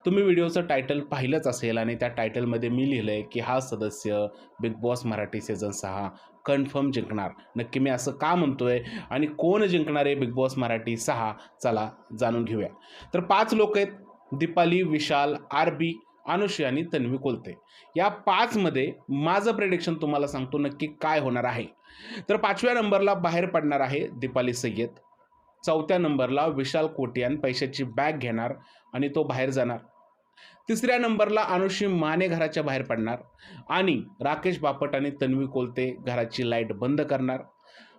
तुम्ही व्हिडिओचं टायटल पाहिलंच असेल आणि त्या टायटलमध्ये मी लिहिलं आहे की हा सदस्य big boss Marathi season 6 confirm जिंकणार. नक्की मी असं का म्हणतोय आणि कोण जिंकणार आहे बिग बॉस मराठी 6? चला जाणून घेऊया. तर 5 लोक आहेत: दीपाली, विशाल, आरबी, अनुश्री आणि तन्वी कोलते. या 5 मध्ये माझं प्रेडिक्शन तुम्हाला सांगतो नक्की काय होणार आहे. तर 5व्या नंबरला बाहेर पडणार आहे दीपाली सय्यद. 4थ्या नंबरला विशाल कोटियान पैशाची बॅग घेणार आणि तो बाहेर जाणार. 3ऱ्या नंबरला अनुश्री माने घराच्या बाहेर पडणार आणि राकेश बापट आणि तन्वी कोलते घराची लाईट बंद करणार.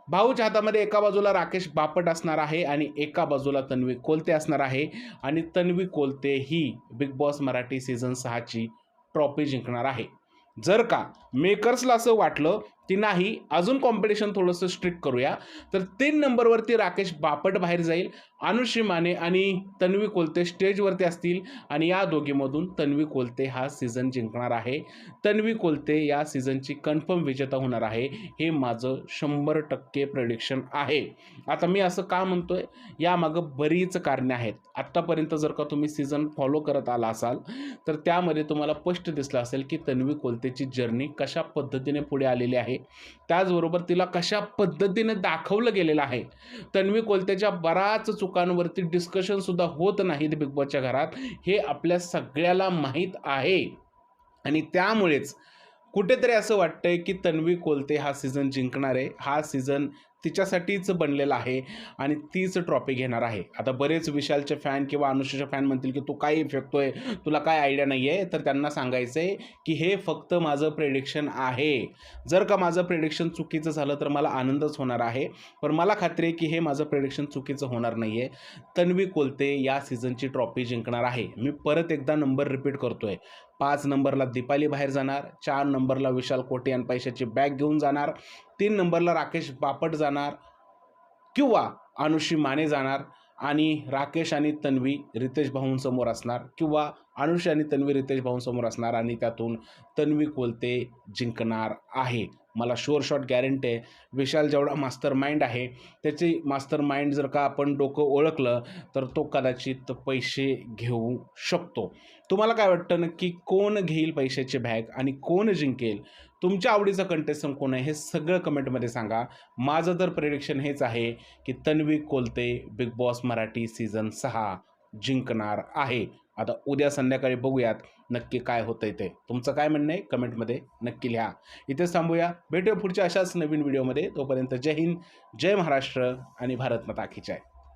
भाऊच्या हातामध्ये एका बाजूला राकेश बापट असणार आहे आणि एका बाजूला तन्वी कोलते असणार आहे आणि तन्वी कोलते ही बिग बॉस मराठी सीझन 6 ची ट्रॉफी जिंकणार आहे. जर का मेकर्सला असं वाटलं की नाही अजून कॉम्पिटिशन थोडंसं स्ट्रिक्ट करूया, तर 3 नंबरवरती राकेश बापट बाहेर जाईल, अनुश्री माने आणि तन्वी कोलते स्टेजवरती असतील आणि या दोघीमधून तन्वी कोलते हा सीझन जिंकणार आहे. तन्वी कोलते या सीझनची कन्फर्म विजेता होणार आहे. हे माझं 100% प्रेडिक्शन आहे. आता मी असं का म्हणतोय, यामागं बरीच कारणे आहेत. आत्तापर्यंत जर का तुम्ही सीझन फॉलो करत आला असाल तर त्यामध्ये तुम्हाला स्पष्ट दिसलं असेल की तन्वी कोलतेची जर्नी कशा पद्धतीने पुढे आलेली आहे, त्याचबरोबर तिला कशा पद्धतीने दाखवलं गेलेलं आहे. तन्वी कोलतेच्या बऱ्याच चुकांवरती डिस्कशन सुद्धा होत नाहीत बिग बॉसच्या घरात, हे आपल्या सगळ्याला माहीत आहे. आणि त्यामुळेच कुठेतरी असं वाटतंय की तन्वी कोलते हा सीझन जिंकणार आहे. हा सीझन तिच्यासाठीच बनलेला आहे आणि तीच ट्रॉफी घेणार आहे. आता बरेच विशालचे फॅन किंवा अनुष्काचे फॅन म्हणतील की तू काय फेकतोय, तुला काय आयडिया नाही आहे. तर त्यांना सांगायचं आहे की हे फक्त माझं प्रेडिक्शन आहे. जर का माझं प्रेडिक्शन चुकीचं झालं तर मला आनंदच होणार आहे, पण मला खात्री आहे की हे माझं प्रेडिक्शन चुकीचं होणार नाही आहे. तन्वी कोलते या सीझनची ट्रॉफी जिंकणार आहे. मी परत एकदा नंबर रिपीट करतोय. 5 नंबरला दीपाली बाहेर जाणार, 4 नंबरला विशाल कोटियान पैशाची बॅग घेऊन जाणार, 3 नंबरला राकेश बापट जाणार किंवा अनुश्री माने जाणार आणि राकेश आणि तन्वी रितेश भाऊंसमोर असणार किंवा अनुश्री आणि तन्वी रितेश भाऊंसमोर असणार आणि त्यातून तन्वी कोलते जिंकणार आहे. मला शुअर शॉट गॅरंटी आहे. विशाल जेवढा मास्टर माइंड आहे त्याची मास्टर माइंड जर का आपण डोकं ओळखलं तर तो कदाचित पैसे घेऊ शकतो. तुम्हाला काय वाटतं नक्की कोण घेईल पैशाची बॅग आणि कोण जिंकेल? तुमच्या आवडीचा कंटेस्टंट कोण आहे हे सगळं कमेंटमध्ये सांगा. माझं तर प्रेडिक्शन हेच आहे की Tanvi Kolte big boss Marathi season 6 जिंकणार आहे. आता उद्या संध्याकाळी बघूयात नक्की काय होतंय ते. तुमचं काय म्हणणं आहे कमेंटमध्ये नक्की लिहा. इथेच थांबूया. भेटूया पुढच्या अशाच नवीन व्हिडिओमध्ये. तोपर्यंत जय हिंद, जय महाराष्ट्र आणि भारत माता की जय.